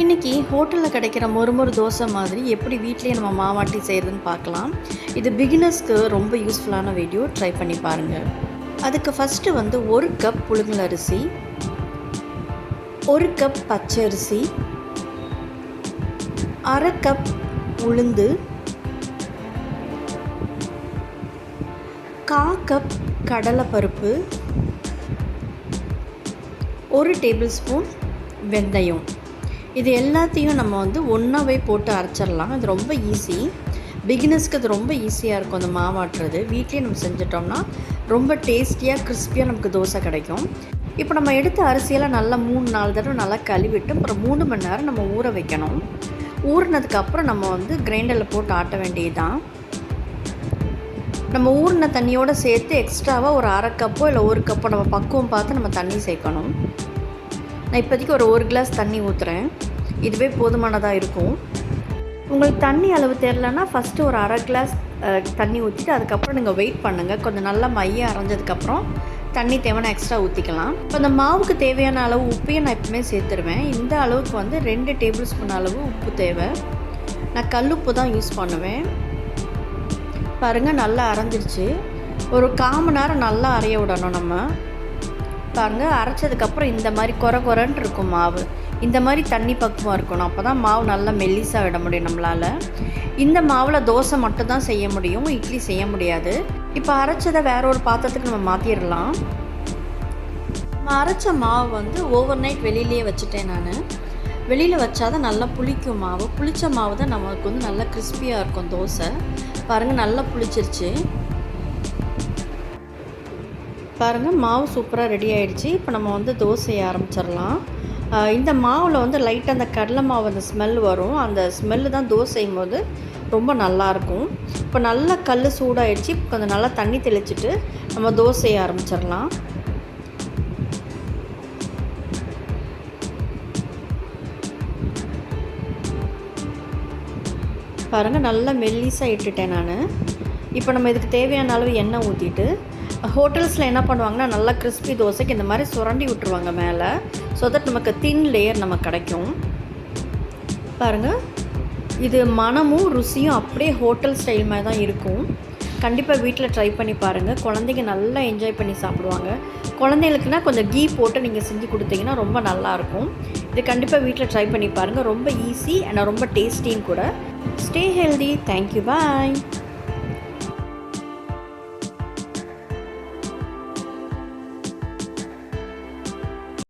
இன்றைக்கி ஹோட்டலில் கிடைக்கிற மொறுமொறு தோசை மாதிரி எப்படி வீட்டிலேயே நம்ம மாவாட்டி செய்கிறதுன்னு பார்க்கலாம். இது பிகினர்ஸ்க்கு ரொம்ப யூஸ்ஃபுல்லான வீடியோ, ட்ரை பண்ணி பாருங்கள். அதுக்கு ஃபஸ்ட்டு வந்து 1 கப் புழுங்கல் அரிசி, 1 கப் பச்சை அரிசி, 1/2 கப் உளுந்து, 1/4 கப் கடலைப்பருப்பு, 1 டேபிள் ஸ்பூன் வெந்தயம். இது எல்லாத்தையும் நம்ம வந்து ஒன்றாவே போட்டு அரைச்சிடலாம். இது ரொம்ப ஈஸி. பிகினர்ஸ்க்கு அது ரொம்ப ஈஸியாக இருக்கும். அந்த மாவாட்டுறது வீட்லேயே நம்ம செஞ்சிட்டோம்னா ரொம்ப டேஸ்டியாக கிறிஸ்பியாக நமக்கு தோசை கிடைக்கும். இப்போ நம்ம எடுத்த அரிசியெல்லாம் நல்லா 3-4 தடவை நல்லா கழுவிட்டு அப்புறம் 3 மணி நேரம் நம்ம ஊற வைக்கணும். ஊறினதுக்கப்புறம் நம்ம வந்து கிரைண்டரில் போட்டு ஆட்ட வேண்டியதுதான். நம்ம ஊறின தண்ணியோடு சேர்த்து எக்ஸ்ட்ராவாக ஒரு 1/2 கப்போ இல்லை 1 கப்போ நம்ம பக்குவம் பார்த்து நம்ம தண்ணி சேர்க்கணும். நான் இப்போதைக்கு ஒரு 1 கிளாஸ் தண்ணி ஊற்றுறேன். இதுவே போதுமானதாக இருக்கும். உங்களுக்கு தண்ணி அளவு தெரிலன்னா ஃபஸ்ட்டு ஒரு 1/2 கிளாஸ் தண்ணி ஊற்றிட்டு அதுக்கப்புறம் நீங்கள் வெயிட் பண்ணுங்கள். கொஞ்சம் நல்லா மையம் அரைஞ்சதுக்கப்புறம் தண்ணி தேவையான எக்ஸ்ட்ரா ஊற்றிக்கலாம். இப்போ அந்த மாவுக்கு தேவையான அளவு உப்பையும் நான் எப்பவுமே சேர்த்துருவேன். இந்த அளவுக்கு வந்து 2 டேபிள் ஸ்பூன் அளவு உப்பு தேவை. நான் கல்லுப்பு தான் யூஸ் பண்ணுவேன். பாருங்கள், நல்லா அரைஞ்சிருச்சு. ஒரு 1/4 மணி நேரம் நல்லா அரைய விடணும் நம்ம. பாருங்கள், அரைச்சதுக்கப்புறம் இந்த மாதிரி கொரன்னு இருக்கும் மாவு. இந்த மாதிரி தண்ணி பக்குவம் இருக்கணும். அப்போ தான் மாவு நல்லா மெல்லிசாக விட முடியும் நம்மளால். இந்த மாவில் தோசை மட்டும் தான் செய்ய முடியும், இட்லி செய்ய முடியாது. இப்போ அரைச்சதை வேற ஒரு பாத்திரத்துக்கு நம்ம மாற்றிடலாம். நம்ம அரைச்ச மாவு வந்து ஓவர் நைட் வெளியிலேயே வச்சுட்டேன். நான் வெளியில் வச்சாதான் நல்லா புளிக்கும் மாவு. புளிச்ச மாவு தான் நமக்கு வந்து நல்லா கிறிஸ்பியாக இருக்கும் தோசை. பாருங்கள், நல்லா புளிச்சிருச்சு. பாருங்கள், மாவு சூப்பராக ரெடி ஆகிடுச்சு. இப்போ நம்ம வந்து தோசையை ஆரம்பிச்சிடலாம். இந்த மாவில் வந்து லைட்டாக அந்த கடலை மாவு அந்த ஸ்மெல் வரும். அந்த ஸ்மெல்லு தான் தோசை செய்யும் போது ரொம்ப நல்லாயிருக்கும். இப்போ நல்லா கல் சூடாகிடுச்சு. இப்போ கொஞ்சம் நல்லா தண்ணி தெளிச்சிட்டு நம்ம தோசையை ஆரம்பிச்சிடலாம். பாருங்கள், நல்லா மெல்லிசாக இட்டுட்டேன் நான். இப்போ நம்ம இதுக்கு தேவையான அளவு எண்ணெய் ஊற்றிட்டு, ஹோட்டல்ஸில் என்ன பண்ணுவாங்கன்னா நல்லா கிறிஸ்பி தோசைக்கு இந்த மாதிரி சுரண்டி விட்டுருவாங்க மேலே. ஸோ தட் நமக்கு தின் லேயர் நமக்கு கிடைக்கும். பாருங்கள், இது மனமும் ருசியும் அப்படியே ஹோட்டல் ஸ்டைல் மாதிரி தான் இருக்கும். கண்டிப்பாக வீட்டில் ட்ரை பண்ணி பாருங்கள். குழந்தைங்க நல்லா என்ஜாய் பண்ணி சாப்பிடுவாங்க. குழந்தைங்களுக்குனா கொஞ்சம் கீ போட்டு நீங்கள் செஞ்சு கொடுத்தீங்கன்னா ரொம்ப நல்லாயிருக்கும். இது கண்டிப்பாக வீட்டில் ட்ரை பண்ணி பாருங்கள். ரொம்ப ஈஸி அண்ட் ரொம்ப டேஸ்டியும் கூட. Stay healthy. தேங்க்யூ. பாய்.